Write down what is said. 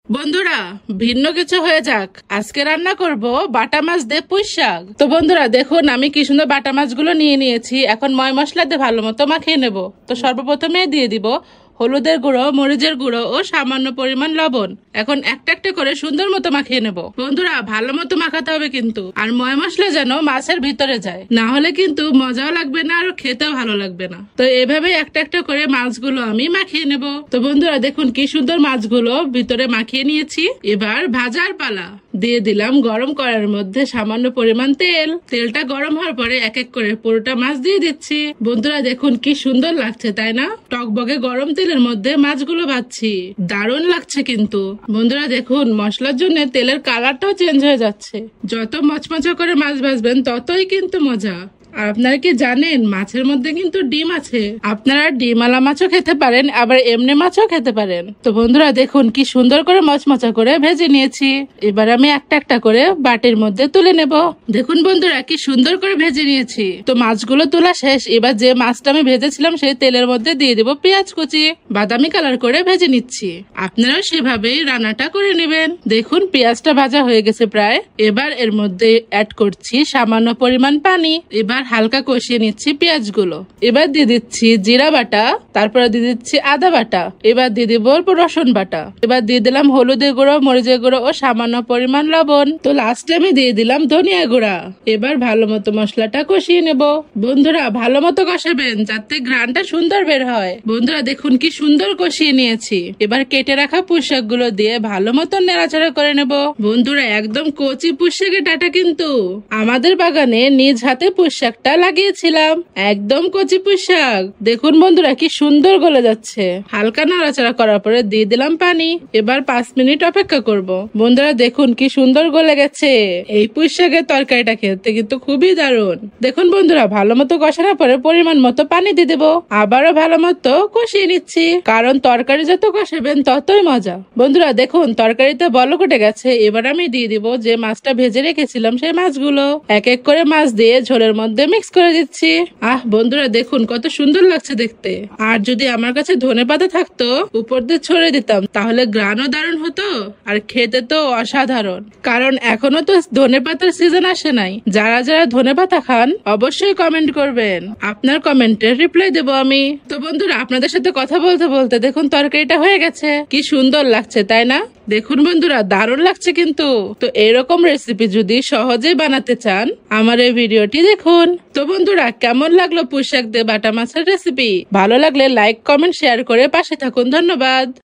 বন্ধুরা ভিন্ন কিছু হয়ে যাক, আজকে রান্না করব বাটা মাছ দিয়ে পুঁই শাক। তো বন্ধুরা দেখুন আমি কি সুন্দর বাটা মাছগুলো নিয়ে নিয়েছি। এখন ময় মশলা দিয়ে ভালো মতো মাখিয়ে নেব। তো সর্বপ্রথমে দিয়ে দিব হলুদের গুঁড়ো, মরিচের গুঁড়ো ও সামান্য পরিমাণ লবণ। এখন একটা একটা করে সুন্দর মতো মাখিয়ে নেব। বন্ধুরা ভালো মতো মাখাতে হবে কিন্তু, আর ময় মশলা যেন মাছের ভিতরে যায়, না হলে কিন্তু মজাও লাগবে না আর খেতেও ভালো লাগবে না। তো এভাবে একটা একটা করে মাছগুলো আমি মাখিয়ে নেব। তো বন্ধুরা দেখুন কি সুন্দর মাছগুলো ভিতরে মাখিয়ে নিয়েছি। এবার ভাজার পালা। দিয়ে দিলাম গরম কড়াইয়ের মধ্যে সামান্য পরিমাণ তেল। তেলটা গরম হওয়ার পরে এক এক করে পুরোটা মাছ দিয়ে দিচ্ছি। বন্ধুরা দেখুন কি সুন্দর লাগছে তাই না? টকবগে গরম তেলের মধ্যে মাছগুলো ভাজছি, দারুণ লাগছে কিন্তু। বন্ধুরা দেখুন মশলার জন্য তেলের কালারটাও চেঞ্জ হয়ে যাচ্ছে। যত মচমচা করে মাছ ভাজবেন ততই কিন্তু মজা। আর আপনারা কি জানেন মাছের মধ্যে কিন্তু ডিম আছে। আপনারা ডিমওয়ালা মাছও খেতে পারেন, আবার এমনি মাছও খেতে পারেন। তো বন্ধুরা দেখুন কি সুন্দর করে মচমচা করে ভেজে নিয়েছি। এবার আমি একটা একটা করে বাটির মধ্যে তুলে নেব। দেখুন বন্ধুরা কি সুন্দর করে ভেজে নিয়েছি। তো মাছগুলো তোলা শেষ। এবার যে মাছটা আমি ভেজেছিলাম সেই তেলের মধ্যে দিয়ে দেবো পেঁয়াজ কুচি। বাদামি কালার করে ভেজে নিচ্ছি। আপনারাও সেভাবেই রান্নাটা করে নেবেন। দেখুন পেঁয়াজটা ভাজা হয়ে গেছে প্রায়। এবার এর মধ্যে অ্যাড করছি সামান্য পরিমাণ পানি। এবার হালকা কষিয়ে নিচ্ছি পেঁয়াজগুলো। এবার দিয়ে দিচ্ছি জিরা বাটা, তারপরে দিয়ে দিচ্ছি আদা বাটা। এবার দিয়ে দিব অল্প রসুন বাটা। এবার দিয়ে দিলাম হলুদের গুঁড়ো, মরিচের গুঁড়ো ও সামান্য পরিমাণ লবণ। তো লাস্টে আমি দিয়ে দিলাম ধনিয়া গুঁড়া। এবার ভালো মতো মশলাটা কষিয়ে নেব। বন্ধুরা ভালো মতো কষাবেন যাতে ঘ্রাণটা সুন্দর বের হয়। বন্ধুরা দেখুন কি সুন্দর কষিয়ে নিয়েছি। এবার কেটে রাখা পুঁই শাকগুলো দিয়ে ভালো মতো নেড়াচাড়া করে নেব। বন্ধুরা একদম কচি পুঁই শাকের ডাঁটা কিন্তু আমাদের বাগানে নিজ হাতে পুঁই শাকটা লাগিয়েছিলাম। একদম কচি পুঁই শাক। দেখুন বন্ধুরা কি সুন্দর গলে যাচ্ছে। হালকা নাড়াচাড়া করার পরে দিয়ে দিলাম পানি। এবার 5 মিনিট অপেক্ষা করব। বন্ধুরা দেখুন কি সুন্দর গলে গেছে। এই পুঁই শাকের তরকারিটা খেতে কিন্তু খুবই দারুণ। দেখুন বন্ধুরা ভালো মতো কষানোর পরে পরিমাণ মতো পানি দিয়ে দেবো। আবারও ভালো মতো কষিয়ে নিচ্ছি, কারণ তরকারি যত কষাবেন ততই মজা। বন্ধুরা দেখুন তরকারিতে বলক উঠে গেছে। এবার আমি দিয়ে দিব যে মাছটা ভেজে রেখেছিলাম সেই মাছগুলো। এক এক করে মাছ দিয়ে ঝোলের মধ্যে মিক্স করে দিচ্ছি। বন্ধুরা দেখুন কত সুন্দর লাগছে দেখতে। আর যদি আমার কাছে ধনেপাতা থাকতো উপর দিয়ে ছড়িয়ে দিতাম তাহলে ঘ্রাণও দারুণ হতো আর খেতে তো অসাধারণ। কারণ এখনো তো ধনেপাতার সিজন আসে নাই। যারা যারা ধনেপাতা খান অবশ্যই কমেন্ট করবেন। আপনার কমেন্টের রিপ্লাই দেবো আমি। তো বন্ধুরা আপনাদের সাথে কথা বলতে বলতে দেখুন তরকারিটা হয়ে গেছে। কি সুন্দর লাগছে তাই না? দেখুন বন্ধুরা দারুণ লাগছে কিন্তু। তো এরকম রেসিপি যদি সহজেই বানাতে চান আমার এই ভিডিওটি দেখুন। তো বন্ধুরা কেমন লাগলো পুঁই শাক দিয়ে বাটা মাছের রেসিপি? ভালো লাগলে লাইক, কমেন্ট, শেয়ার করে পাশে থাকুন। ধন্যবাদ।